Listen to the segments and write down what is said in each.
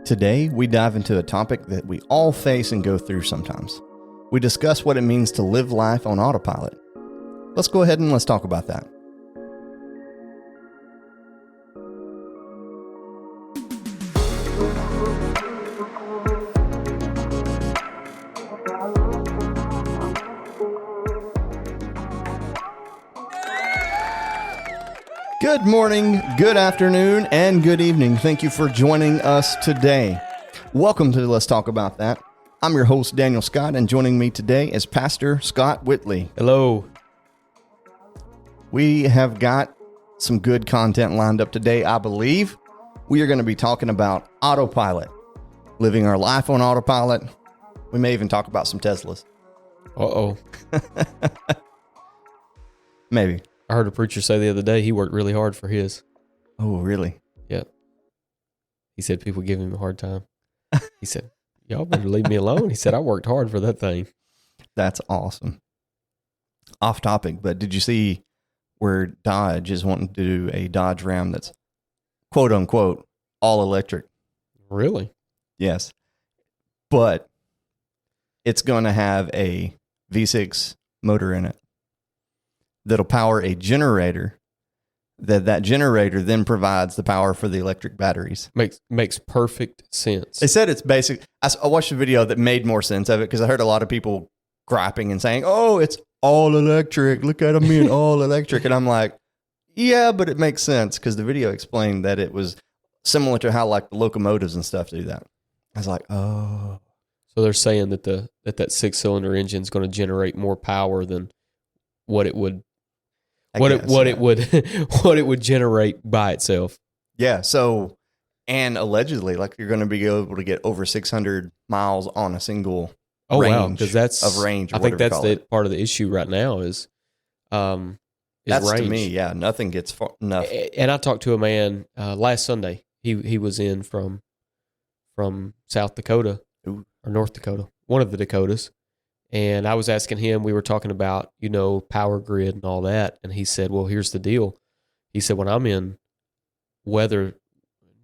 Today, we dive into a topic that we all face and go through sometimes. We discuss what it means to live life on autopilot. Let's go ahead and let's talk about that. Good morning, good afternoon, and good evening. Thank you for joining us today. Welcome to Let's Talk About That. I'm your host, Daniel Scott, and joining me today is Pastor Scott Whitley. Hello. We have got some good content lined up today, I believe. We are going to be talking about autopilot, living our life on autopilot. We may even talk about some Teslas. Uh-oh. Maybe. I heard a preacher say the other day he worked really hard for his. Oh, really? Yep. He said people give him a hard time. He said, y'all better leave me alone. He said, I worked hard for that thing. That's awesome. Off topic, but did you see where Dodge is wanting to do a Dodge Ram that's quote unquote all electric? Really? Yes. But it's going to have a V6 motor in it that'll power a generator. That generator then provides the power for the electric batteries. Makes perfect sense. They said it's basic. I watched a video that made more sense of it because I heard a lot of people griping and saying, oh, it's all electric. Look at them being all electric. And I'm like, yeah, but it makes sense because the video explained that it was similar to how like the locomotives and stuff do that. I was like, oh. So they're saying that that 6-cylinder engine is going to generate more power than what it would it would generate by itself. Yeah. So, and allegedly, like you're going to be able to get over 600 miles on a single range. Wow, because that's of range. I think that's the part of the issue right now is that's range. To me. Yeah, nothing gets far enough. And I talked to a man last Sunday. He was in from South Dakota or North Dakota, one of the Dakotas. And I was asking him, we were talking about, power grid and all that. And he said, well, here's the deal. He said, when I'm in weather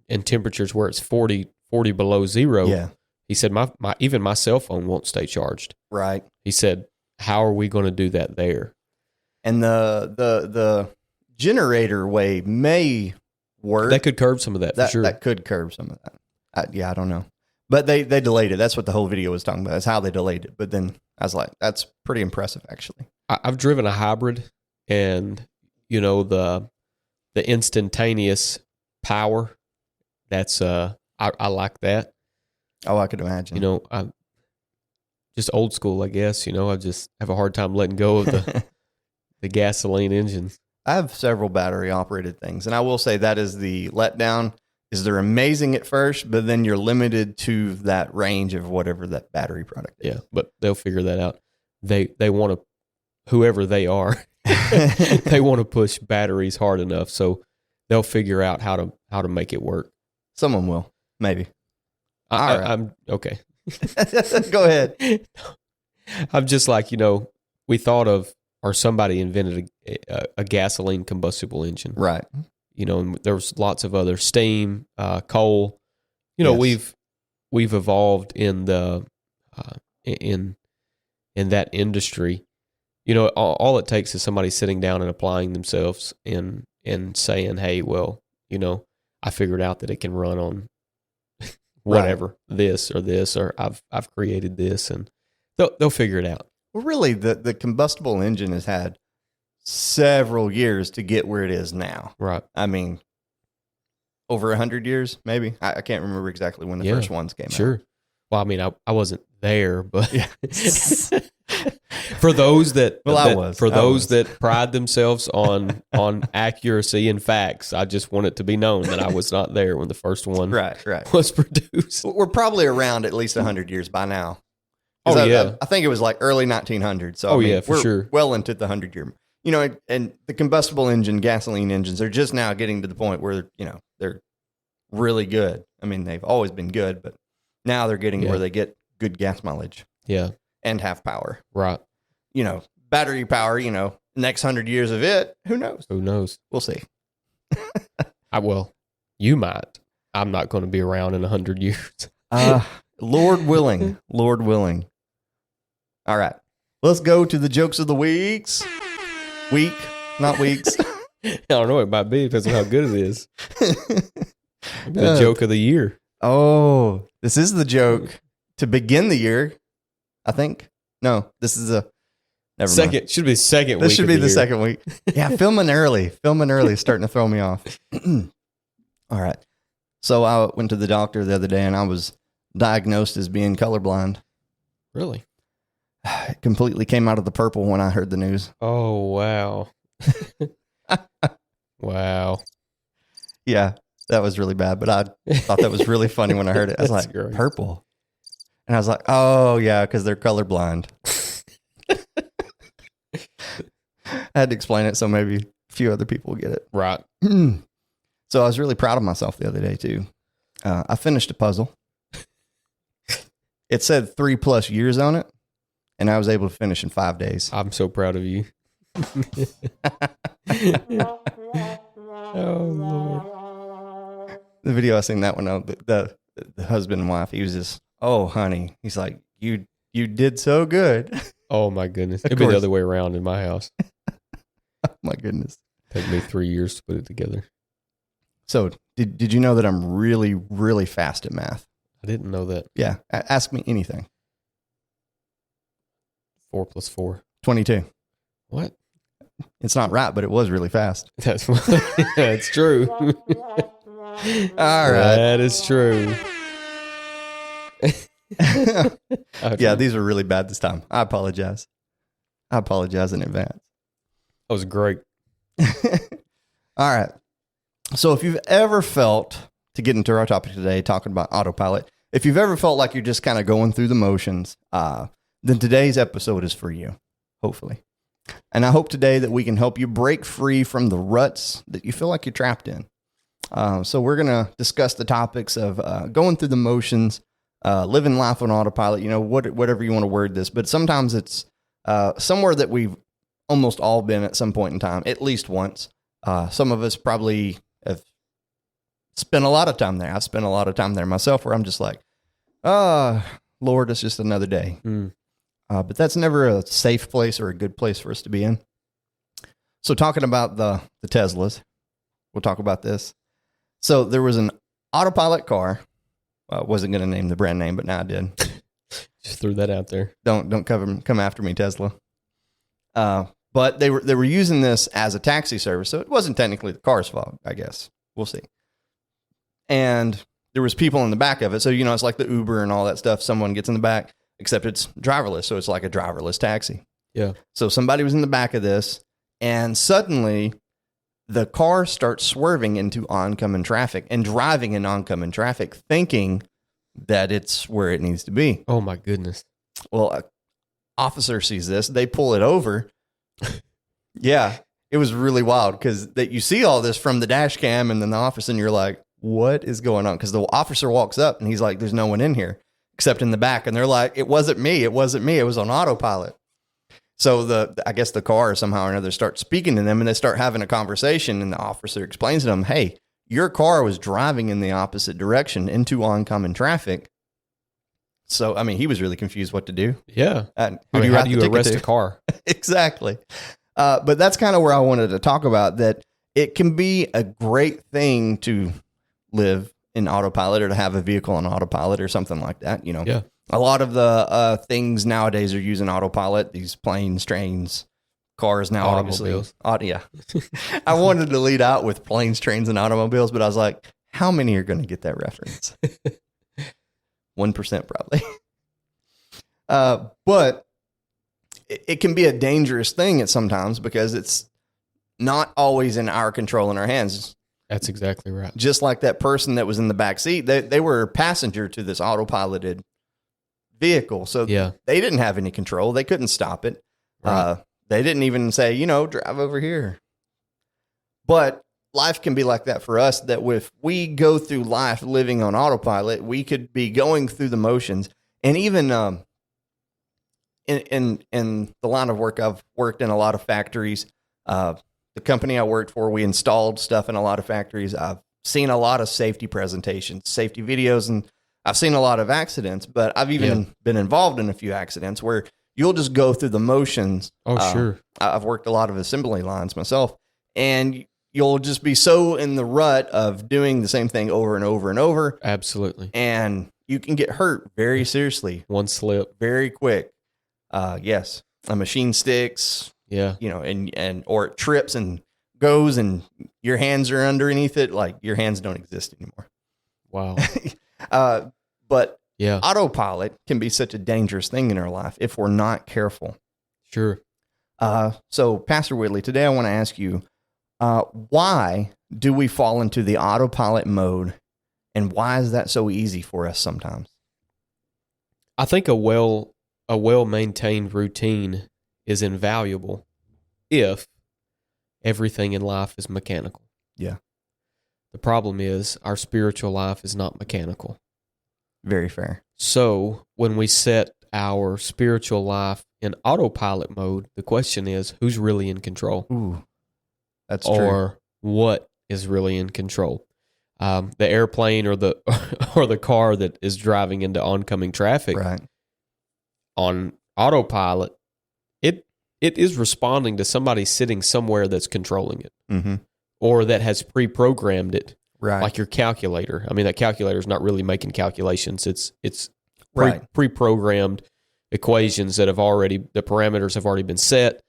and temperatures where it's 40 below zero, yeah. He said, even my cell phone won't stay charged. Right. He said, how are we going to do that there? And the generator way may work. That could curb some of that for sure. That could curb some of that. I don't know. But they delayed it. That's what the whole video was talking about, is how they delayed it. But then I was like, that's pretty impressive, actually. I've driven a hybrid, and, the instantaneous power, that's, I like that. Oh, I could imagine. I'm just old school, I guess. I just have a hard time letting go of the gasoline engines. I have several battery-operated things, and I will say that is the letdown. Is they're amazing at first, but then you're limited to that range of whatever that battery product is. Yeah, but they'll figure that out. They want to, whoever they are, they want to push batteries hard enough, so they'll figure out how to make it work. Someone will, maybe. I'm okay. Go ahead. I'm just like, we thought of, or somebody invented a gasoline combustible engine. Right. And there was lots of other steam, coal. Yes. We've evolved in the in that industry. All it takes is somebody sitting down and applying themselves and saying, "Hey, well, I figured out that it can run on whatever, right. this, or I've created this," and they'll figure it out. Well, really, the combustible engine has had several years to get where it is now. Right. I mean, over 100 years, maybe. I can't remember exactly when the first ones came out. Sure. Well, I mean, I wasn't there, but yeah. for those that that pride themselves on accuracy and facts, I just want it to be known that I was not there when the first one was produced. We're probably around at least 100 years by now. Oh, yeah. I think it was like early 1900s. So for sure. Well into the 100-year. And the combustible engine, gasoline engines are just now getting to the point where, they're really good. I mean, they've always been good, but now they're getting where they get good gas mileage. Yeah. And have power. Right. Battery power, next 100 years of it, who knows? Who knows? We'll see. You might. I'm not going to be around in 100 years. Lord willing. Lord willing. All right. Let's go to the jokes of the weeks. Week, not weeks. I don't know. It might be. Depends on how good it is. The joke of the year. Oh, this is the joke to begin the year, I think. No, this is a never second. mind. Should be second week. This should be the second week. Yeah, filming early. Filming early is starting to throw me off. All right. So I went to the doctor the other day and I was diagnosed as being colorblind. Really? It completely came out of the purple when I heard the news. Oh, wow. Wow. Yeah, that was really bad, but I thought that was really funny when I heard it. I was like, great. Purple. And I was like, oh, yeah, because they're colorblind. I had to explain it so maybe a few other people will get it. Right. So I was really proud of myself the other day, too. I finished a puzzle. It said 3+ years on it, and I was able to finish in 5 days. I'm so proud of you. Oh, Lord. The video I seen that one out, the husband and wife, he was just, oh, honey. He's like, you did so good. Oh, my goodness. It'd be the other way around in my house. Oh, my goodness. Take me 3 years to put it together. So did you know that I'm really, really fast at math? I didn't know that. Yeah. Ask me anything. 4 + 4. 22. What? It's not right, but it was really fast. That's true. All right. That is true. Yeah, these were really bad this time. I apologize. I apologize in advance. That was great. All right. So if you've ever felt, to get into our topic today, talking about autopilot, if you've ever felt like you're just kind of going through the motions, then today's episode is for you, hopefully. And I hope today that we can help you break free from the ruts that you feel like you're trapped in. So we're going to discuss the topics of going through the motions, living life on autopilot, whatever you want to word this. But sometimes it's somewhere that we've almost all been at some point in time, at least once. Some of us probably have spent a lot of time there. I've spent a lot of time there myself where I'm just like, Lord, it's just another day. But that's never a safe place or a good place for us to be in. So talking about the Teslas, we'll talk about this. So there was an autopilot car. I wasn't going to name the brand name, but now I did. Just threw that out there. Don't come after me, Tesla. But they were using this as a taxi service, so it wasn't technically the car's fault, I guess. We'll see. And there was people in the back of it, so it's like the Uber and all that stuff. Someone gets in the back, except it's driverless, so it's like a driverless taxi. Yeah. So somebody was in the back of this, and suddenly the car starts swerving into oncoming traffic and driving in oncoming traffic, thinking that it's where it needs to be. Oh my goodness. Well, an officer sees this, they pull it over. Yeah, it was really wild because that you see all this from the dash cam and then the officer, and you're like, what is going on? Because the officer walks up and he's like, there's no one in here except in the back. And they're like, it wasn't me. It wasn't me. It was on autopilot. So I guess the car somehow or another starts speaking to them and they start having a conversation. And the officer explains to them, hey, your car was driving in the opposite direction into oncoming traffic. So, I mean, he was really confused what to do. Yeah. How do you arrest a car? Exactly. But that's kind of where I wanted to talk about that. It can be a great thing to live in autopilot or to have a vehicle on autopilot or something like that. Yeah. A lot of the things nowadays are using autopilot, these planes, trains, cars now, automobiles. Obviously. Yeah. I wanted to lead out with planes, trains, and automobiles, but I was like, how many are going to get that reference? 1% probably. But it can be a dangerous thing at sometimes because it's not always in our control in our hands. That's exactly right. Just like that person that was in the back seat, they were a passenger to this autopiloted vehicle. So yeah, they didn't have any control. They couldn't stop it. Right. They didn't even say, drive over here. But life can be like that for us, that if we go through life living on autopilot, we could be going through the motions. And even in the line of work, I've worked in a lot of factories. The company I worked for, we installed stuff in a lot of factories. I've seen a lot of safety presentations, safety videos, and I've seen a lot of accidents, but I've even been involved in a few accidents where you'll just go through the motions. Oh, sure. I've worked a lot of assembly lines myself, and you'll just be so in the rut of doing the same thing over and over and over. Absolutely. And you can get hurt very seriously. One slip. Very quick. Yes. A machine sticks. Yeah. Or it trips and goes and your hands are underneath it. Like your hands don't exist anymore. Wow. But yeah, autopilot can be such a dangerous thing in our life if we're not careful. Sure. So Pastor Whitley, today I want to ask you, why do we fall into the autopilot mode, and why is that so easy for us sometimes? I think a well-maintained routine is invaluable if everything in life is mechanical. Yeah. The problem is our spiritual life is not mechanical. Very fair. So when we set our spiritual life in autopilot mode, the question is, who's really in control? Ooh, that's true. Or what is really in control? The airplane or the car that is driving into oncoming traffic, right, on autopilot, it is responding to somebody sitting somewhere that's controlling it, mm-hmm. or that has pre-programmed it, right? Like your calculator. I mean, that calculator is not really making calculations. It's right. pre-programmed equations that the parameters have already been set.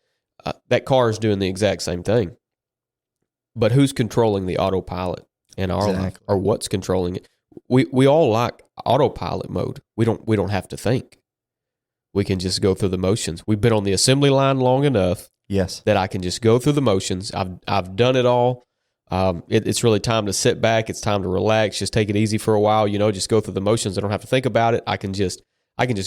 That car is doing the exact same thing. But who's controlling the autopilot in our life, or what's controlling it? We all like autopilot mode. We don't have to think. We can just go through the motions. We've been on the assembly line long enough, yes, that I can just go through the motions. I've done it all. It's really time to sit back. It's time to relax. Just take it easy for a while. Just go through the motions. I don't have to think about it. I can just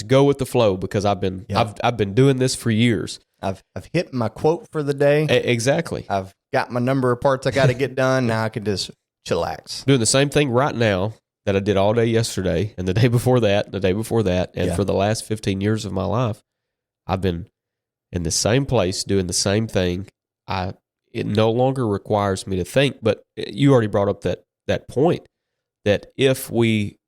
go with the flow because I've been doing this for years. I've hit my quote for the day. Exactly. I've got my number of parts I got to get done. Now I can just chillax. Doing the same thing right now that I did all day yesterday and the day before that, and the day before that. And for the last 15 years of my life, I've been in the same place doing the same thing. It no longer requires me to think, but you already brought up that point that if we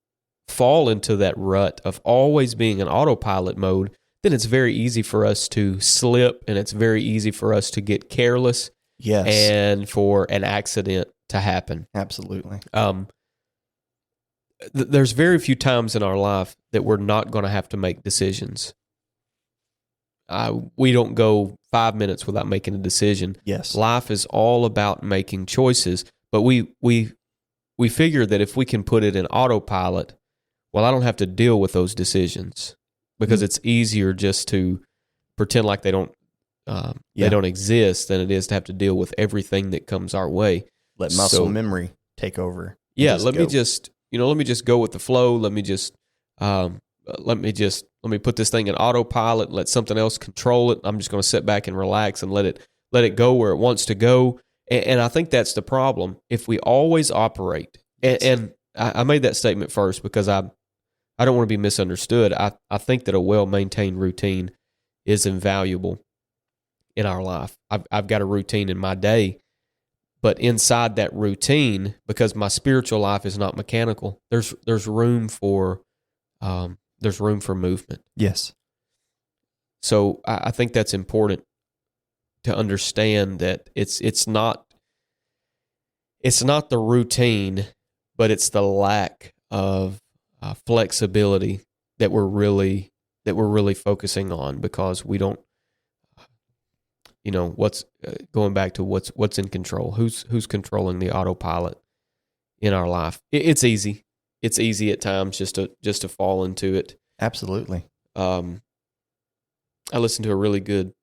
fall into that rut of always being in autopilot mode, then it's very easy for us to slip, and it's very easy for us to get careless. Yes. And for an accident to happen. Absolutely. There's very few times in our life that we're not going to have to make decisions. We don't go 5 minutes without making a decision. Yes. Life is all about making choices, but we figure that if we can put it in autopilot, well, I don't have to deal with those decisions because it's easier just to pretend like they don't exist than it is to have to deal with everything that comes our way. Let muscle memory take over. Yeah, let me just go with the flow. Let me put this thing in autopilot and let something else control it. I'm just going to sit back and relax and let it go where it wants to go. And I think that's the problem. If we always operate, and I made that statement first because I don't want to be misunderstood. I think that a well-maintained routine is invaluable in our life. I've got a routine in my day, but inside that routine, because my spiritual life is not mechanical, there's room for movement. Yes. So I think that's important to understand that it's not the routine, but it's the lack of flexibility that we're really focusing on, because we don't. What's going back to what's in control? Who's controlling the autopilot in our life? It's easy. It's easy at times just to fall into it. Absolutely. I listen to a really good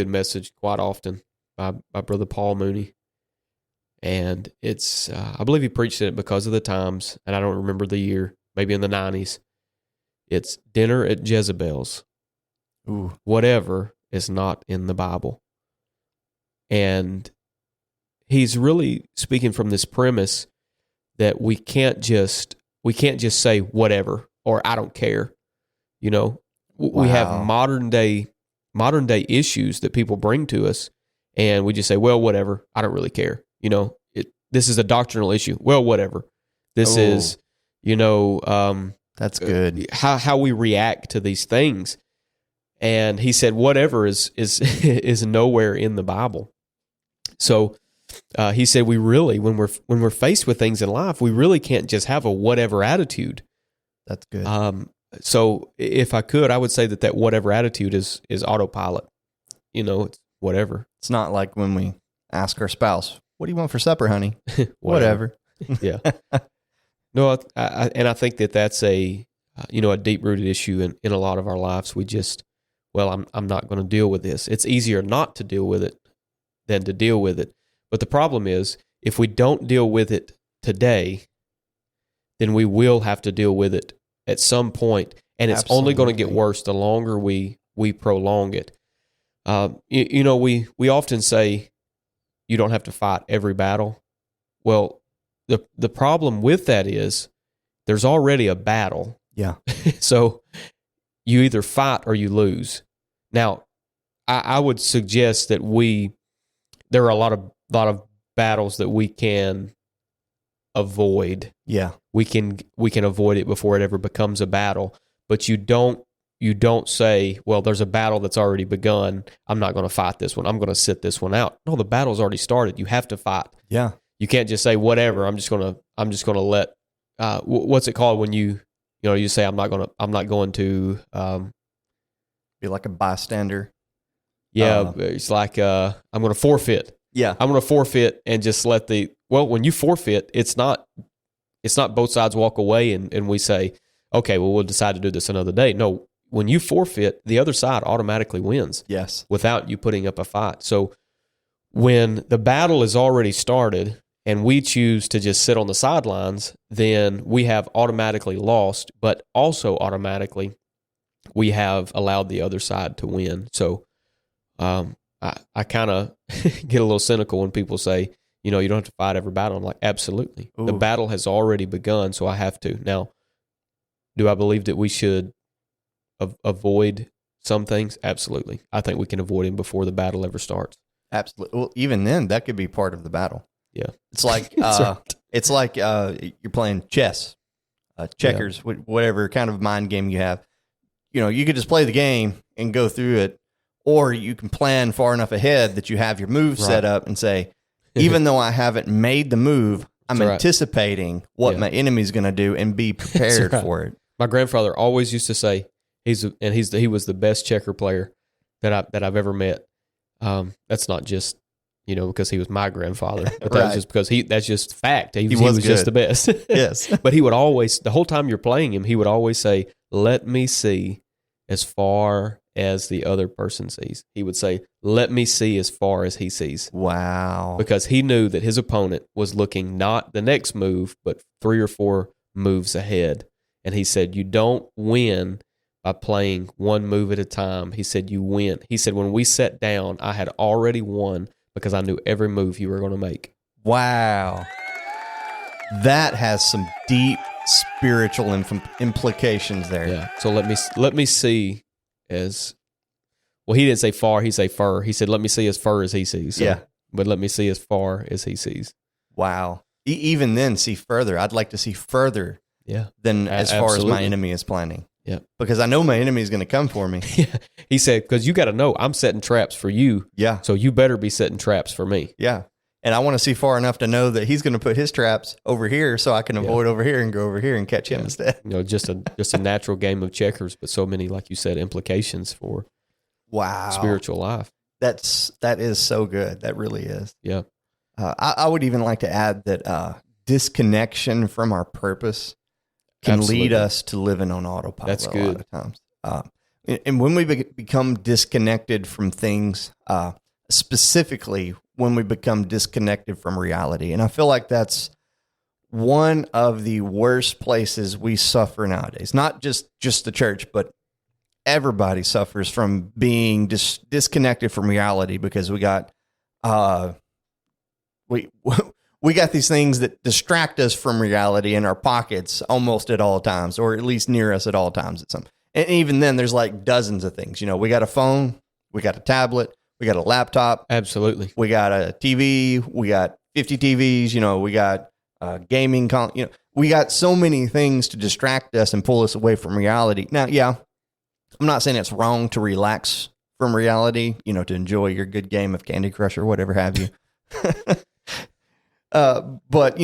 message quite often by Brother Paul Mooney, and it's I believe he preached it because of the times, and I don't remember the year, maybe in the 90s. It's dinner at Jezebel's. Ooh. Whatever is not in the Bible. And he's really speaking from this premise that we can't just say whatever or I don't care. We have modern day issues that people bring to us, and we just say, well, whatever, I don't really care. this is a doctrinal issue. Well, whatever. This is, that's good. How we react to these things. And he said, whatever is nowhere in the Bible. So he said, we really, when we're faced with things in life, we really can't just have a whatever attitude. That's good. So if I could, I would say that whatever attitude is autopilot. It's whatever. It's not like when we ask our spouse, "What do you want for supper, honey?" Whatever. Yeah. No, I think that's a deep rooted issue in a lot of our lives. We just, I'm not going to deal with this. It's easier not to deal with it than to deal with it. But the problem is, if we don't deal with it today, then we will have to deal with it at some point, and it's only going to get worse the longer we prolong it. We often say you don't have to fight every battle. Well, the problem with that is there's already a battle. Yeah. So you either fight or you lose. Now, I would suggest that there are a lot of battles that we can avoid. Yeah. We can avoid it before it ever becomes a battle. But you don't say, well, there's a battle that's already begun. I'm not going to fight this one. I'm going to sit this one out. No, the battle's already started. You have to fight. Yeah. You can't just say whatever. I'm just going to let what's it called when you say I'm not going to be like a bystander. Yeah, it's like I'm going to forfeit. Yeah. I'm going to forfeit and just let when you forfeit, it's not both sides walk away and we say, okay, well, we'll decide to do this another day. No, when you forfeit, the other side automatically wins. Yes. Without you putting up a fight. So when the battle is already started and we choose to just sit on the sidelines, then we have automatically lost, but also automatically we have allowed the other side to win. So I kind of get a little cynical when people say, you don't have to fight every battle. I'm like, absolutely. Ooh. The battle has already begun, so I have to. Now, do I believe that we should avoid some things? Absolutely. I think we can avoid them before the battle ever starts. Absolutely. Well, even then, that could be part of the battle. Yeah. It's like it's like you're playing chess, checkers, whatever kind of mind game you have. You could just play the game and go through it, or you can plan far enough ahead that you have your move set up and say, even though I haven't made the move, I'm anticipating what my enemy's going to do and be prepared for it. My grandfather always used to say, he was the best checker player that I've ever met. That's not just because he was my grandfather, but that's just because that's just fact. He was just the best. Yes, but he would always, the whole time you're playing him, he would always say, "Let me see as far as the other person sees." He would say, "Let me see as far as he sees." Wow. Because he knew that his opponent was looking not the next move, but 3 or 4 moves ahead. And he said, you don't win by playing one move at a time. He said, you win. He said, when we sat down, I had already won because I knew every move you were going to make. Wow. That has some deep spiritual implications there. Yeah. So let me see as well. He didn't say far. He said fur. He said, let me see as far as he sees. So, but let me see as far as he sees. Wow. Even then, see further. I'd like to see further than as far as my enemy is planning. Yeah. Because I know my enemy is going to come for me. Yeah. He said, because you got to know I'm setting traps for you. Yeah. So you better be setting traps for me. Yeah. And I want to see far enough to know that he's going to put his traps over here so I can avoid over here and go over here and catch him instead. Just a natural game of checkers, but so many, like you said, implications for spiritual life. That is so good. That really is. Yeah. I would even like to add that disconnection from our purpose can lead us to living on autopilot. That's good. A lot of times. And when we become disconnected from things, specifically when we become disconnected from reality, and I feel like that's one of the worst places we suffer nowadays. Not just the church, but everybody suffers from being disconnected from reality because we got we got these things that distract us from reality in our pockets almost at all times, or at least near us at all times. And even then, there's like dozens of things. We got a phone, we got a tablet, we got a laptop. Absolutely. We got a TV, we got 50 TVs, we got gaming, we got so many things to distract us and pull us away from reality. Now, yeah, I'm not saying it's wrong to relax from reality, to enjoy your good game of Candy Crush or whatever have you. But,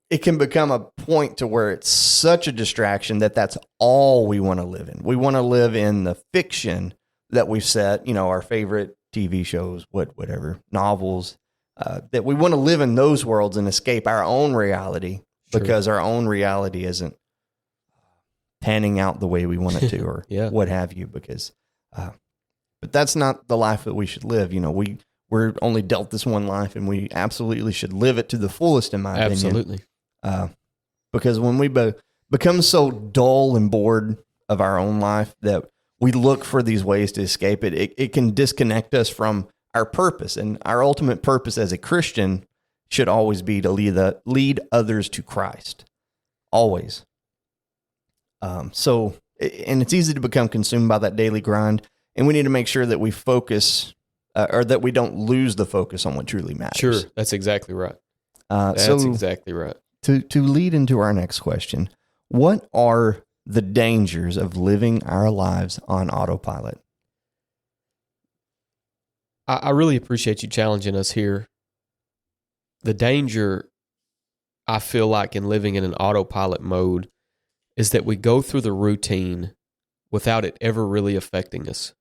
it can become a point to where it's such a distraction that that's all we want to live in. We want to live in the fiction that we've set, our favorite TV shows, whatever, novels, that we want to live in those worlds and escape our own reality because our own reality isn't panning out the way we want it to or what have you, because, but that's not the life that we should live. We're only dealt this one life and we absolutely should live it to the fullest, in my opinion. Absolutely. Because when we become so dull and bored of our own life that we look for these ways to escape it, it can disconnect us from our purpose. And our ultimate purpose as a Christian should always be to lead others to Christ. Always. And it's easy to become consumed by that daily grind. And we need to make sure that we focus or that we don't lose the focus on what truly matters. Sure. That's exactly right. That's exactly right. To lead into our next question, what are the dangers of living our lives on autopilot? I really appreciate you challenging us here. The danger, I feel like, in living in an autopilot mode is that we go through the routine without it ever really affecting us.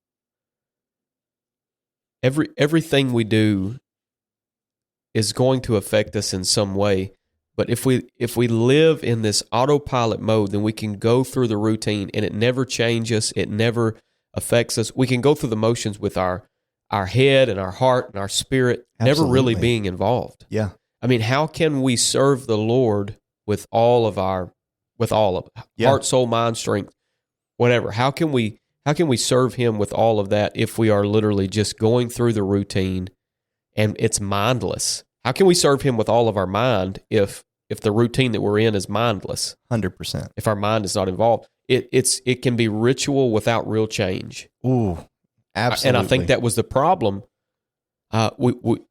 Everything we do is going to affect us in some way. But if we live in this autopilot mode, then we can go through the routine and it never changes. It never affects us. We can go through the motions with our head and our heart and our spirit, never really being involved. Yeah. I mean, how can we serve the Lord with all of heart, soul, mind, strength, whatever? How can we serve Him with all of that if we are literally just going through the routine and it's mindless? How can we serve Him with all of our mind if the routine that we're in is mindless? 100%. If our mind is not involved, it can be ritual without real change. Ooh, absolutely. And I think that was the problem.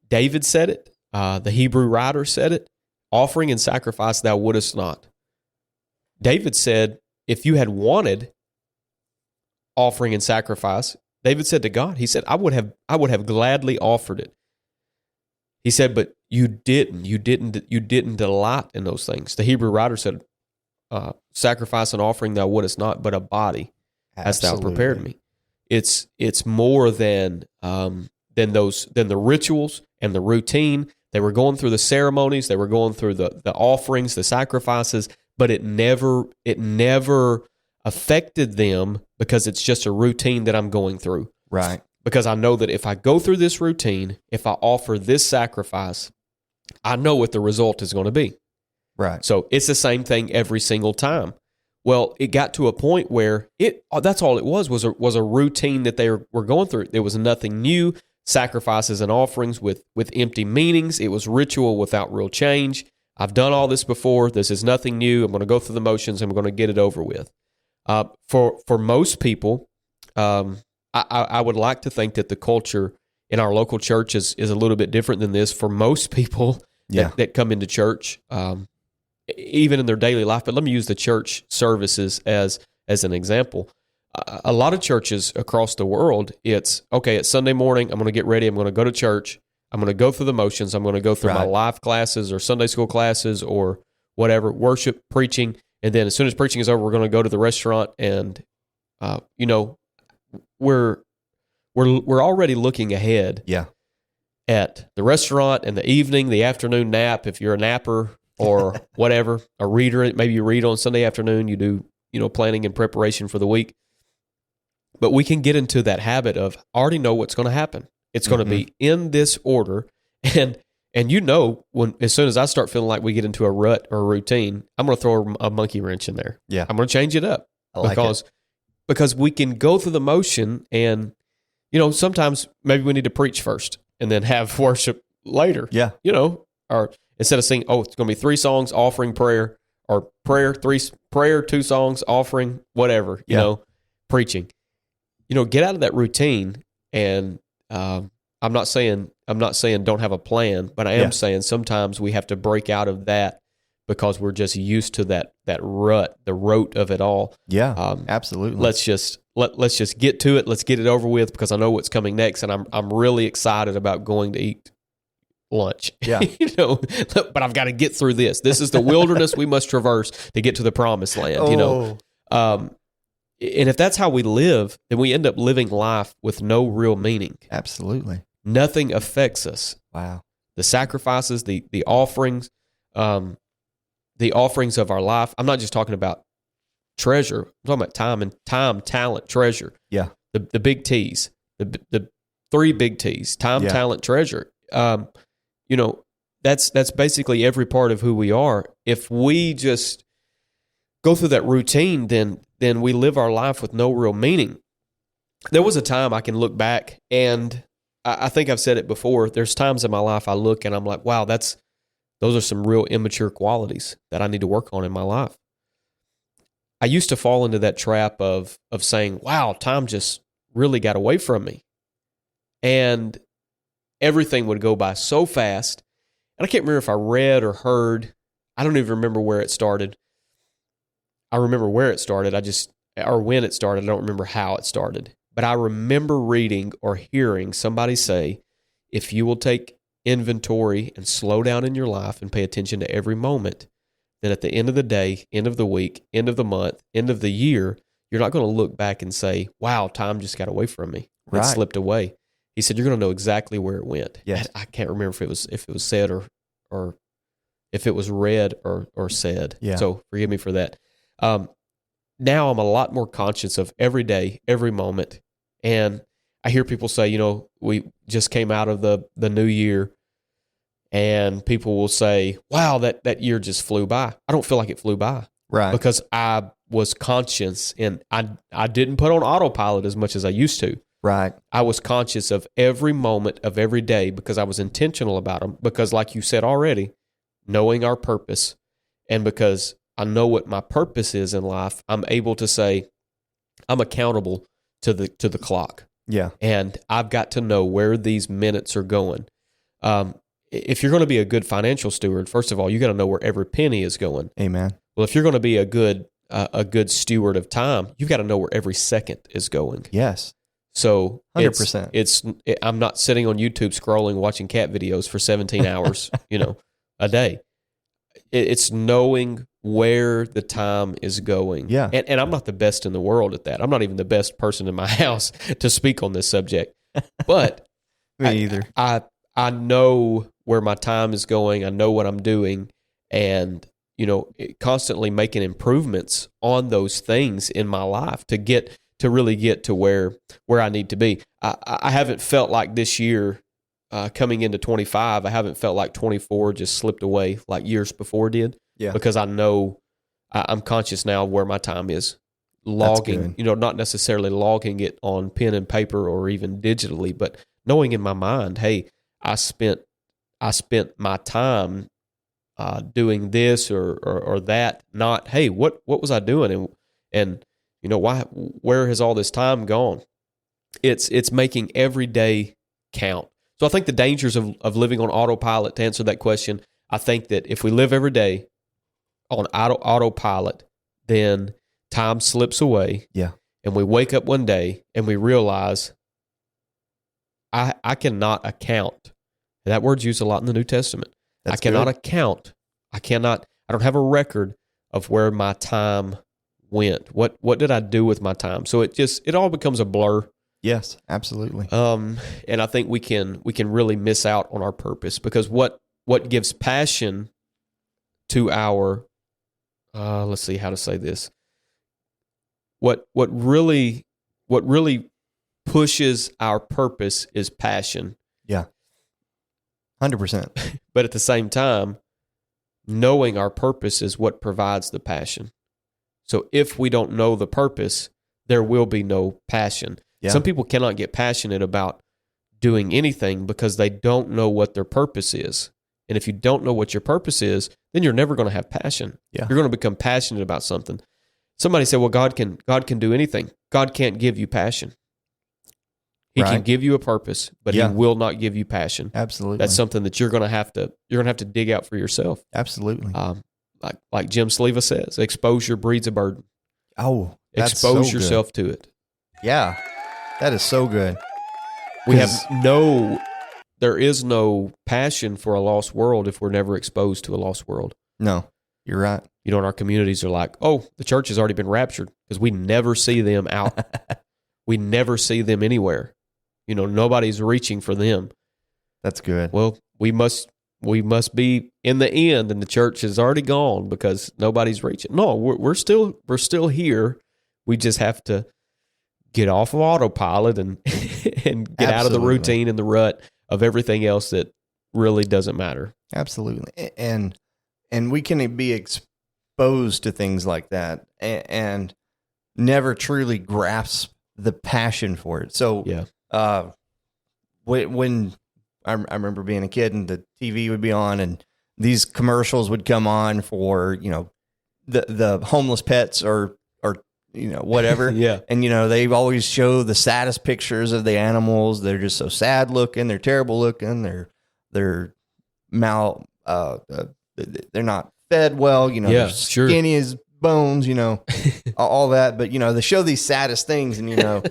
David said it. The Hebrew writer said it. Offering and sacrifice thou wouldest not. David said, if you had wanted offering and sacrifice, David said to God, he said, I would have gladly offered it. He said, but you didn't delight in those things. The Hebrew writer said, sacrifice and offering thou wouldest not, but a body hast thou prepared me. It's more than the rituals and the routine. They were going through the ceremonies, they were going through the offerings, the sacrifices, but it never affected them because it's just a routine that I'm going through. Right. Because I know that if I go through this routine, if I offer this sacrifice, I know what the result is going to be. Right. So it's the same thing every single time. Well, it got to a point where that's all it was a routine that they were going through. There was nothing new, sacrifices and offerings with empty meanings. It was ritual without real change. I've done all this before. This is nothing new. I'm going to go through the motions. I'm going to get it over with. For most people, I would like to think that the culture in our local church is a little bit different than this for most people that come into church, even in their daily life. But let me use the church services as an example. A lot of churches across the world, it's Sunday morning, I'm going to get ready, I'm going to go to church, I'm going to go through the motions, I'm going to go through my life classes or Sunday school classes or whatever, worship, preaching, and then as soon as preaching is over, we're going to go to the restaurant and, we're already looking ahead at the restaurant and the evening, the afternoon nap, if you're a napper or whatever, a reader, maybe you read on Sunday afternoon, you do, planning and preparation for the week. But we can get into that habit of I already know what's going to happen. It's going to be in this order. And when as soon as I start feeling like we get into a rut or a routine, I'm going to throw a monkey wrench in there. Yeah. I'm going to change it up. Because we can go through the motion and, sometimes maybe we need to preach first and then have worship later. Yeah. Or instead of saying, it's going to be 3 songs, offering, prayer, or prayer, 2 songs, offering, whatever, preaching. Get out of that routine and I'm not saying don't have a plan, but I am saying sometimes we have to break out of that because we're just used to that rut, the rote of it all. Yeah, absolutely. Let's just get to it. Let's get it over with because I know what's coming next, and I'm really excited about going to eat lunch. Yeah. But I've got to get through this. This is the wilderness we must traverse to get to the promised land. And if that's how we live, then we end up living life with no real meaning. Absolutely. Nothing affects us. Wow. The sacrifices, the offerings, the offerings of our life. I'm not just talking about treasure. I'm talking about time, talent, treasure. Yeah. The big T's, the three big T's: time, talent, treasure. That's basically every part of who we are. If we just go through that routine, then we live our life with no real meaning. There was a time I can look back, and I think I've said it before. There's times in my life I look and I'm like, wow, those are some real immature qualities that I need to work on in my life. I used to fall into that trap of saying, wow, time just really got away from me. And everything would go by so fast. And I can't remember if I read or heard. I don't even remember where it started. I remember where it started. Or when it started. I don't remember how it started. But I remember reading or hearing somebody say, if you will take inventory and slow down in your life and pay attention to every moment, then at the end of the day, end of the week, end of the month, end of the year, you're not going to look back and say, wow, time just got away from me. It slipped away. He said, you're going to know exactly where it went. Yes. I can't remember if it was said or if it was read or said. Yeah. So forgive me for that. Now I'm a lot more conscious of every day, every moment. And I hear people say, we just came out of the new year, and people will say, wow, that year just flew by. I don't feel like it flew by. Right. Because I was conscious, and I didn't put on autopilot as much as I used to. Right. I was conscious of every moment of every day because I was intentional about them. Because like you said already, knowing our purpose, and because I know what my purpose is in life, I'm able to say I'm accountable to the clock. Yeah. And I've got to know where these minutes are going. If you're going to be a good financial steward, first of all, you got to know where every penny is going. Amen. Well, if you're going to be a good steward of time, you've got to know where every second is going. Yes. So 100%. I'm not sitting on YouTube scrolling, watching cat videos for 17 hours, a day. It's knowing where the time is going. Yeah. And I'm not the best in the world at that. I'm not even the best person in my house to speak on this subject. But Me either. I know where my time is going. I know what I'm doing. And, constantly making improvements on those things in my life to really get to where I need to be. I haven't felt like this year, coming into 25, I haven't felt like 24 just slipped away like years before did. Yeah. Because I know I'm conscious now of where my time is. Logging, not necessarily logging it on pen and paper or even digitally, but knowing in my mind, hey, I spent my time doing this or that. Not, hey, what was I doing, and why? Where has all this time gone? It's making every day count. So I think the dangers of living on autopilot, to answer that question, I think that if we live every day on autopilot, then time slips away. Yeah. And we wake up one day and we realize I cannot account. And that word's used a lot in the New Testament. That's I cannot good. account. I don't have a record of where my time went. What did I do with my time? So it all becomes a blur. Yes, absolutely. And I think we can really miss out on our purpose, because what gives passion to our let's see how to say this. What really pushes our purpose is passion. Yeah. 100%. But at the same time, knowing our purpose is what provides the passion. So if we don't know the purpose, there will be no passion. Yeah. Some people cannot get passionate about doing anything because they don't know what their purpose is. And if you don't know what your purpose is, then you're never going to have passion. Yeah. You're going to become passionate about something. Somebody said, well, God can do anything. God can't give you passion. He can Right. give you a purpose, but Yeah. he will not give you passion. Absolutely. That's something that you're going to have to dig out for yourself. Absolutely. Like Jim Sleva says, exposure breeds a burden. Oh, that's Expose so good. yourself to it. Yeah, that is so good. We have 'Cause- there is no passion for a lost world if we're never exposed to a lost world. No, you're right. You know, and our communities are like, oh, the church has already been raptured because we never see them out. We never see them anywhere. You know, nobody's reaching for them. That's good. Well, we must be in the end, and the church is already gone because nobody's reaching. No, we're still here. We just have to get off of autopilot and and get out of the Absolutely. routine and the rut of everything else that really doesn't matter. Absolutely. And we can be exposed to things like that and never truly grasp the passion for it. So, Yeah. when I remember being a kid and the TV would be on and these commercials would come on for, the homeless pets or whatever. Yeah. And, they always show the saddest pictures of the animals. They're just so sad looking. They're terrible looking. They're they're not fed well, Yeah, they're sure. skinny as bones, all that. But, they show these saddest things and,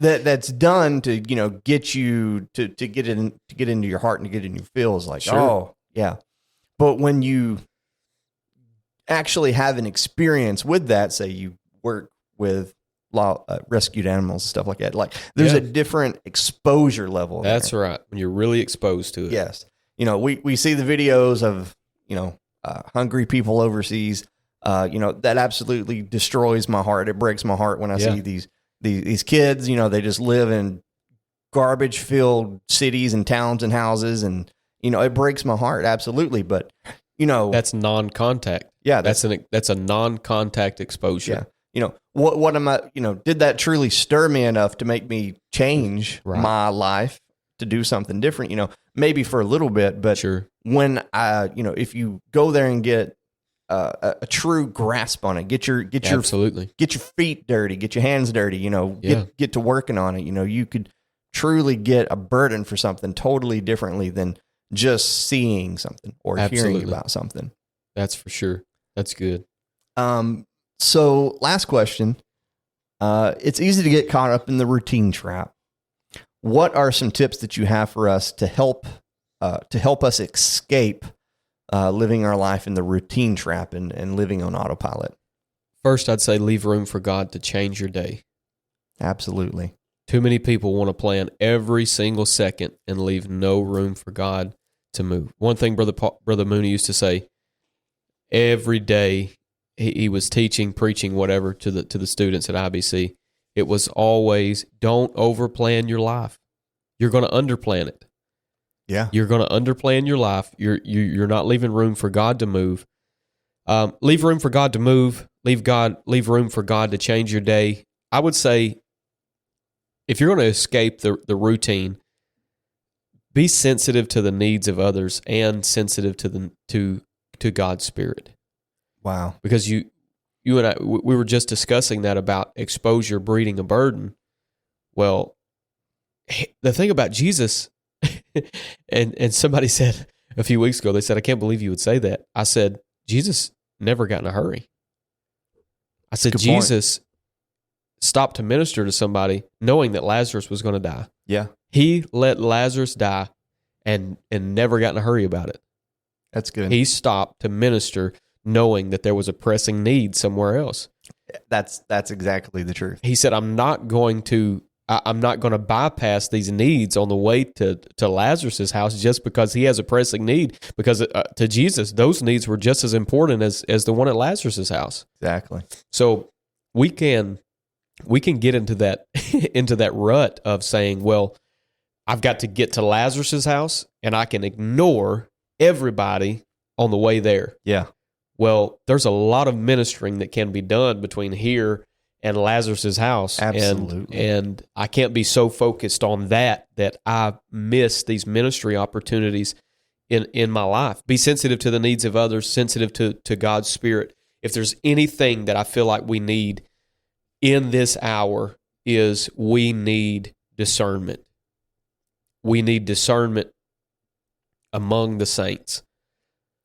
that's done to, get you to get into your heart and to get in your feels like, Sure. oh yeah. But when you actually have an experience with that, say you work with rescued animals, stuff like that, like there's Yeah. a different exposure level. That's there. right. When you're really exposed to it. Yes. We see the videos of, hungry people overseas, that absolutely destroys my heart. It breaks my heart when I Yeah. see these kids, they just live in garbage filled cities and towns and houses. And, it breaks my heart. Absolutely. But, That's non-contact. yeah, That's a non-contact exposure. yeah. What am I, did that truly stir me enough to make me change Right. my life to do something different, maybe for a little bit, but Sure. when if you go there and get a true grasp on it, get your Absolutely. get your feet dirty, get your hands dirty, Yeah. get to working on it. You could truly get a burden for something totally differently than just seeing something or Absolutely. hearing about something. That's for sure. That's good. So last question. It's easy to get caught up in the routine trap. What are some tips that you have for us to help us escape living our life in the routine trap and living on autopilot? First, I'd say leave room for God to change your day. Absolutely. Too many people want to plan every single second and leave no room for God to move. One thing Brother Mooney used to say every day he was teaching, preaching, whatever to the students at IBC. It was always, don't overplan your life. You're going to underplan it. Yeah. You're going to underplan your life. You're not leaving room for God to move. Leave room for God to move. Leave room for God to change your day. I would say, if you're going to escape the routine, be sensitive to the needs of others and sensitive to God's Spirit. Wow. Because you and I, we were just discussing that about exposure breeding a burden. Well, the thing about Jesus, and somebody said a few weeks ago, they said, I can't believe you would say that. I said, Jesus never got in a hurry. I said, Good point. Jesus stopped to minister to somebody knowing that Lazarus was going to die. Yeah. He let Lazarus die and never got in a hurry about it. That's good. He stopped to minister knowing that there was a pressing need somewhere else. That's exactly the truth. He said, I'm not going to bypass these needs on the way to Lazarus' house just because he has a pressing need, because to Jesus, those needs were just as important as the one at Lazarus' house. Exactly. So we can get into that into that rut of saying, well, I've got to get to Lazarus' house and I can ignore everybody on the way there. Yeah. Well, there's a lot of ministering that can be done between here and Lazarus' house. Absolutely. And I can't be so focused on that I miss these ministry opportunities in my life. Be sensitive to the needs of others, sensitive to God's Spirit. If there's anything that I feel like we need in this hour, is we need discernment. We need discernment among the saints.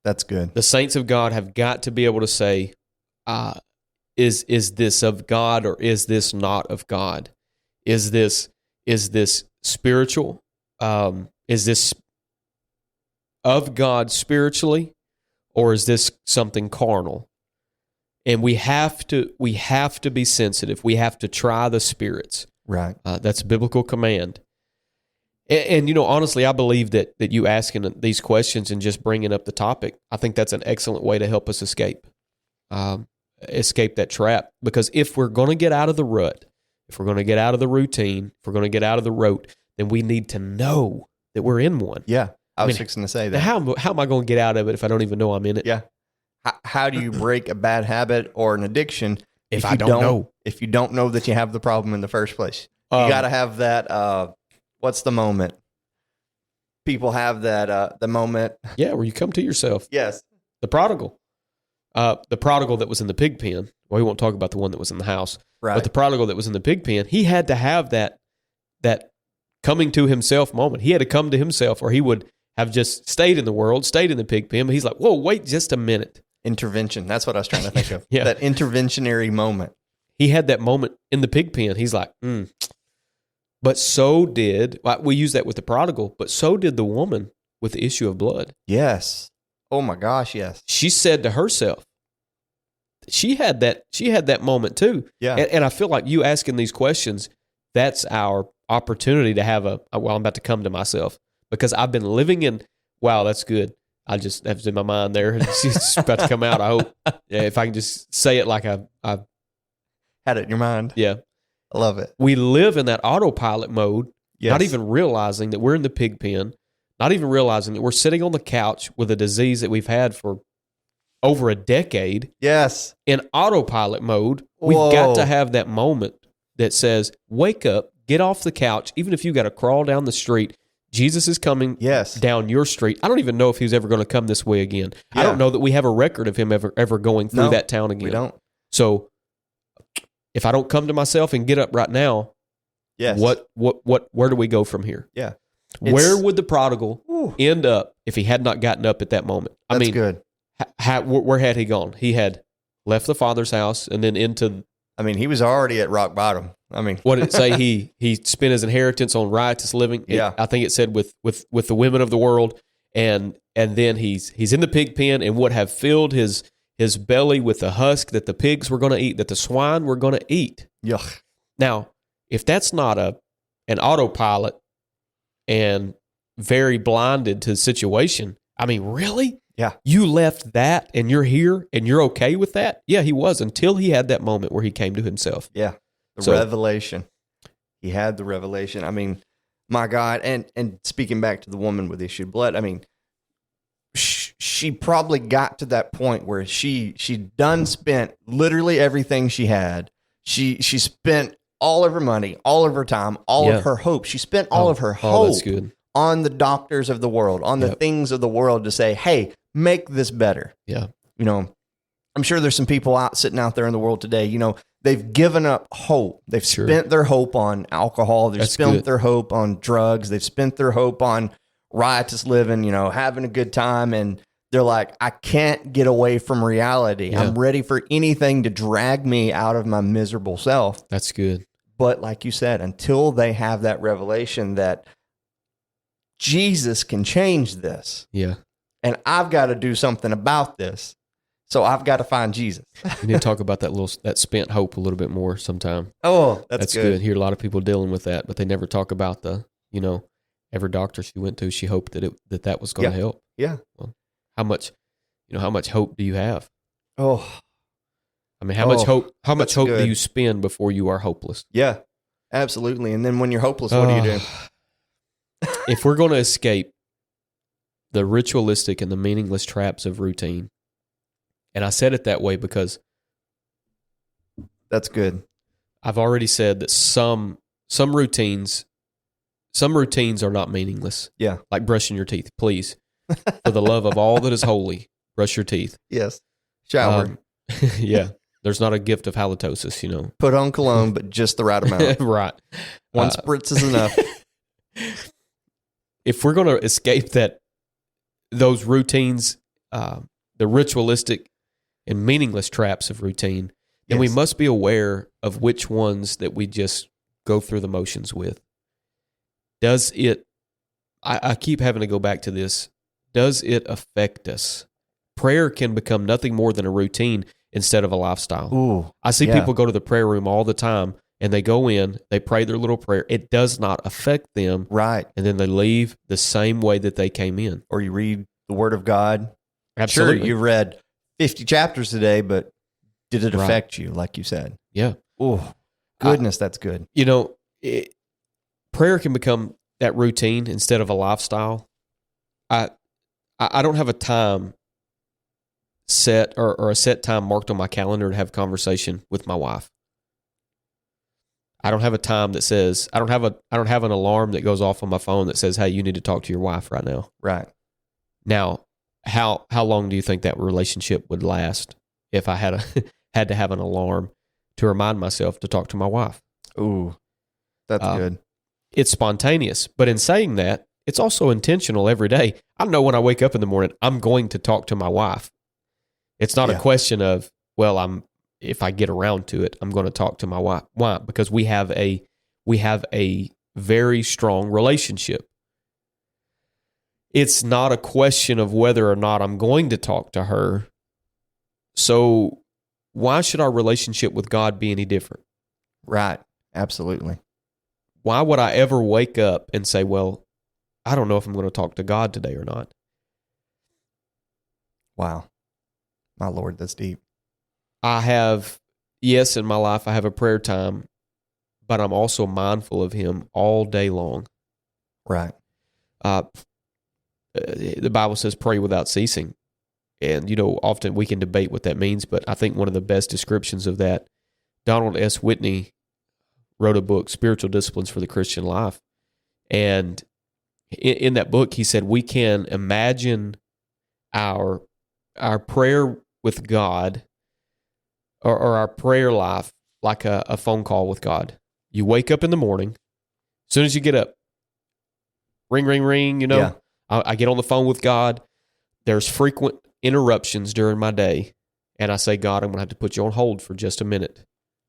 That's good. The saints of God have got to be able to say, is this of God or is this not of God? Is this spiritual? Is this of God spiritually, or is this something carnal? And we have to be sensitive. We have to try the spirits. Right. That's a biblical command. And honestly, I believe that you asking these questions and just bringing up the topic, I think that's an excellent way to help us escape that trap. Because if we're going to get out of the rut, if we're going to get out of the routine, if we're going to get out of the rote, then we need to know that we're in one. Yeah. I was fixing to say that. How am I going to get out of it if I don't even know I'm in it? Yeah. How do you break a bad habit or an addiction if I don't know? If you don't know that you have the problem in the first place, you got to have that. What's the moment? People have that the moment. Yeah, where you come to yourself. Yes. The prodigal. The prodigal that was in the pig pen. Well, we won't talk about the one that was in the house. Right. But the prodigal that was in the pig pen, he had to have that coming to himself moment. He had to come to himself, or he would have just stayed in the world, stayed in the pig pen. But he's like, whoa, wait just a minute. Intervention. That's what I was trying to think of. Yeah. That interventionary moment. He had that moment in the pig pen. He's like, But so did, we use that with the prodigal, but so did the woman with the issue of blood. Yes. Oh my gosh, yes. She said to herself, she had that moment too. Yeah. And I feel like you asking these questions, that's our opportunity to have I'm about to come to myself, because I've been living in, wow, that's good. I just have in my mind there. It's about to come out, I hope. Yeah, if I can just say it like I've had it in your mind. Yeah. I love it. We live in that autopilot mode, Yes. not even realizing that we're in the pig pen, not even realizing that we're sitting on the couch with a disease that we've had for over a decade. Yes. In autopilot mode, we've Whoa. got to have that moment that says, wake up, get off the couch, even if you got to crawl down the street. Jesus is coming Yes. down your street. I don't even know if he's ever going to come this way again. Yeah. I don't know that we have a record of him ever going through that town again. We don't. So if I don't come to myself and get up right now, Yes. where do we go from here? Yeah. Where would the prodigal Whew. end up if he had not gotten up at that moment? I That's mean, good. where had he gone? He had left the Father's house and then into. I mean, he was already at rock bottom. I mean, What did it say? He spent his inheritance on riotous living. Yeah. I think it said with the women of the world, and then he's in the pig pen and would have filled his belly with the husk that the pigs were going to eat, that the swine were going to eat. yuck. Now, if that's not an autopilot and very blinded to the situation, I mean, really? Yeah. You left that and you're here and you're okay with that? Yeah, he was, until he had that moment where he came to himself. Yeah. The So- revelation. He had the revelation. I mean, my God. And speaking back to the woman with issued blood, I mean, she probably got to that point where she done spent literally everything she had. She spent all of her money, all of her time, all Yeah. of her hope. She spent all of her Oh, hope that's good. on the doctors of the world, on the Yep. things of the world to say, hey, make this better. Yeah. You know, I'm sure there's some people sitting out there in the world today, you know, they've given up hope. They've Sure. spent their hope on alcohol. They've That's spent good. their hope on drugs. They've spent their hope on riotous living, you know, having a good time. And they're like, I can't get away from reality. Yeah. I'm ready for anything to drag me out of my miserable self. That's good. But like you said, until they have that revelation that Jesus can change this, Yeah. and I've got to do something about this. So I've got to find Jesus. We need to talk about that spent hope a little bit more sometime. Oh, that's good. good. Hear a lot of people dealing with that, but they never talk about every doctor she went to, she hoped that was going to help. Yeah. Well, how much hope do you have? Oh, I mean, how much hope that's do good. you spend before you are hopeless? yeah, absolutely. And then when you're hopeless, what do you do? If we're going to escape the ritualistic and the meaningless traps of routine, and I said it that way because That's good. I've already said that some routines are not meaningless. Yeah. Like brushing your teeth. Please, for the love of all that is holy, brush your teeth. Yes. Shower. Yeah. There's not a gift of halitosis, you know. Put on cologne, but just the right amount. Right. One spritz is enough. If we're going to escape those routines, the ritualistic and meaningless traps of routine, then we must be aware of which ones that we just go through the motions with. Does it, I keep having to go back to this, does it affect us? Prayer can become nothing more than a routine instead of a lifestyle. Ooh, I see people go to the prayer room all the time, and they go in, they pray their little prayer. It does not affect them. Right. And then they leave the same way that they came in. Or you read the Word of God. Absolutely. Sure, you read 50 chapters today, but did it affect you, like you said? Yeah. Oh, goodness, that's good. You know, prayer can become that routine instead of a lifestyle. I don't have a time set or a set time marked on my calendar to have a conversation with my wife. I don't have a time that says I don't have an alarm that goes off on my phone that says, "Hey, you need to talk to your wife right now." Right. Now, how long do you think that relationship would last if I had had to have an alarm to remind myself to talk to my wife? Ooh, that's good. It's spontaneous, but in saying that, it's also intentional every day. I know when I wake up in the morning, I'm going to talk to my wife. It's not a question of, well, if I get around to it, I'm going to talk to my wife. Why? Because we have a very strong relationship. It's not a question of whether or not I'm going to talk to her. So why should our relationship with God be any different? Right. Absolutely. Why would I ever wake up and say, well, I don't know if I'm going to talk to God today or not? Wow. My Lord, that's deep. I have, yes, in my life, I have a prayer time, but I'm also mindful of Him all day long. Right. The Bible says pray without ceasing. And, you know, often we can debate what that means, but I think one of the best descriptions of that, Donald S. Whitney wrote a book, Spiritual Disciplines for the Christian Life. And in that book, he said we can imagine our prayer with God or our prayer life like a phone call with God. You wake up in the morning, as soon as you get up, ring, ring, ring, you know. Yeah. I get on the phone with God. There's frequent interruptions during my day, and I say, God, I'm going to have to put you on hold for just a minute.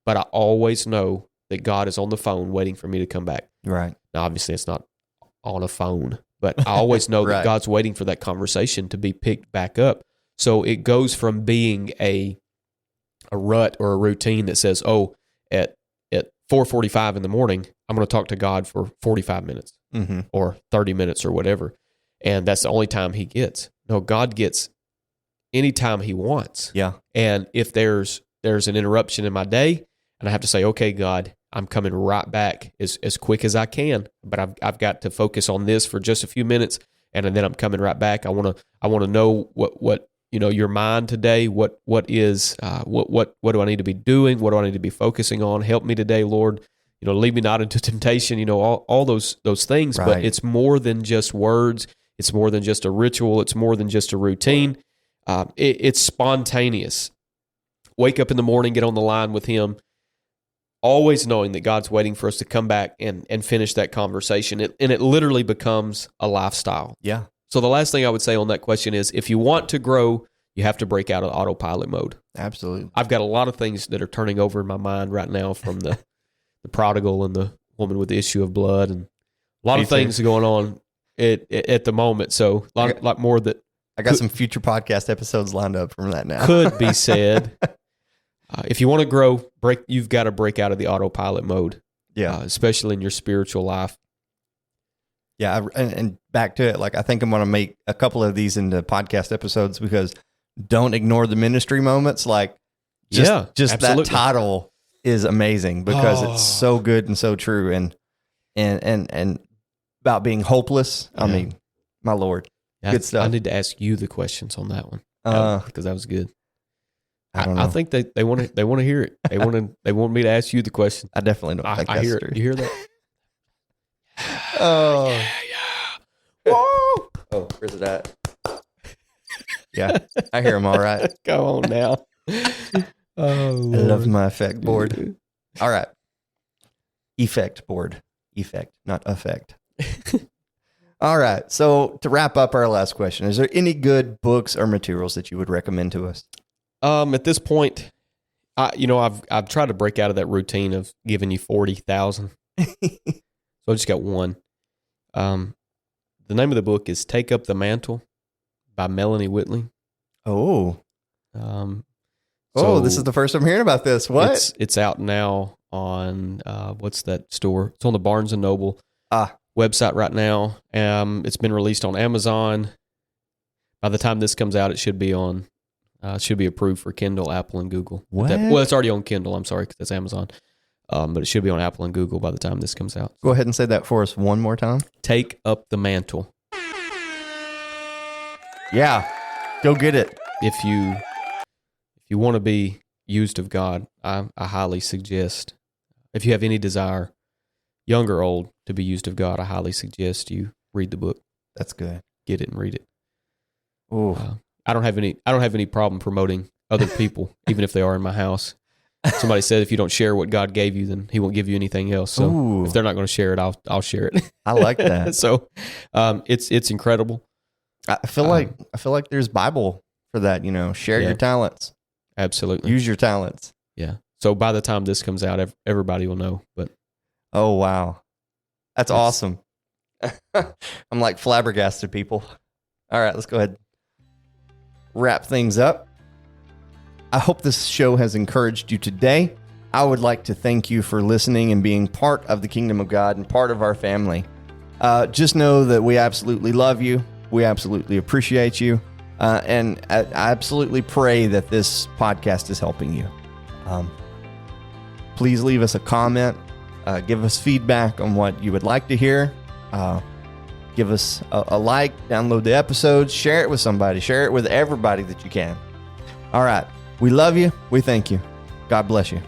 But I always know that God is on the phone waiting for me to come back. Right. Now, obviously, it's not on a phone, but I always know that God's waiting for that conversation to be picked back up. So it goes from being a rut or a routine that says, oh, at 4:45 in the morning, I'm going to talk to God for 45 minutes or 30 minutes or whatever. And that's the only time He gets. No, God gets any time He wants. Yeah. And if there's an interruption in my day, and I have to say, okay, God, I'm coming right back as quick as I can, but I've got to focus on this for just a few minutes, and then I'm coming right back. I want to know what you know, your mind today. What do I need to be doing? What do I need to be focusing on? Help me today, Lord. You know, lead me not into temptation. You know, all those things. Right. But it's more than just words. It's more than just a ritual. It's more than just a routine. It's spontaneous. Wake up in the morning, get on the line with Him, always knowing that God's waiting for us to come back and finish that conversation. And it literally becomes a lifestyle. Yeah. So the last thing I would say on that question is, if you want to grow, you have to break out of autopilot mode. Absolutely. I've got a lot of things that are turning over in my mind right now from the prodigal and the woman with the issue of blood, and a lot of things going on at the moment. So a lot more that I got some future podcast episodes lined up from that now. Could be said. If you want to grow, you've got to break out of the autopilot mode. Yeah. Especially in your spiritual life. Yeah. And back to it, like I think I'm going to make a couple of these into podcast episodes, because don't ignore the ministry moments. Like just that title is amazing, because it's so good and so true. And about being hopeless. I mean, my Lord. Good stuff. I need to ask you the questions on that one, because that was good. I think they want to hear it. They want me to ask you the question. I definitely don't think I that's hear true. it. You hear that? Oh yeah. Whoa! Oh, where's it at? Yeah, I hear him all right. Go on now. Oh, I love my effect board. All right. Effect board. Effect, not effect. All right. So to wrap up our last question, is there any good books or materials that you would recommend to us? At this point, I've tried to break out of that routine of giving you 40,000. So I just got one. The name of the book is Take Up the Mantle by Melanie Whitley. Oh. So this is the first I'm hearing about this. What? It's out now on what's that store? It's on the Barnes and Noble website right now. It's been released on Amazon. By the time this comes out, it should be on. Should be approved for Kindle, Apple, and Google. What? Well, it's already on Kindle. I'm sorry, because that's Amazon. But it should be on Apple and Google by the time this comes out. Go ahead and say that for us one more time. Take Up the Mantle. Yeah, go get it. If you want to be used of God, I highly suggest, if you have any desire, young or old, to be used of God, I highly suggest you read the book. That's good. Get it and read it. Oh, I don't have any problem promoting other people, even if they are in my house. Somebody said if you don't share what God gave you, then He won't give you anything else. So if they're not going to share it, I'll share it. I like that. So it's incredible. I feel like there's Bible for that. Share your talents. Absolutely, use your talents. Yeah. So by the time this comes out, everybody will know. But oh wow, that's awesome. I'm like flabbergasted, people. All right, let's go ahead. Wrap things up. I hope this show has encouraged you today. I would like to thank you for listening and being part of the kingdom of God and part of our family. Just know that we absolutely love you. We absolutely appreciate you. And I absolutely pray that this podcast is helping you. Please leave us a comment. Give us feedback on what you would like to hear. Give us a like, download the episodes, share it with somebody, share it with everybody that you can. All right. We love you. We thank you. God bless you.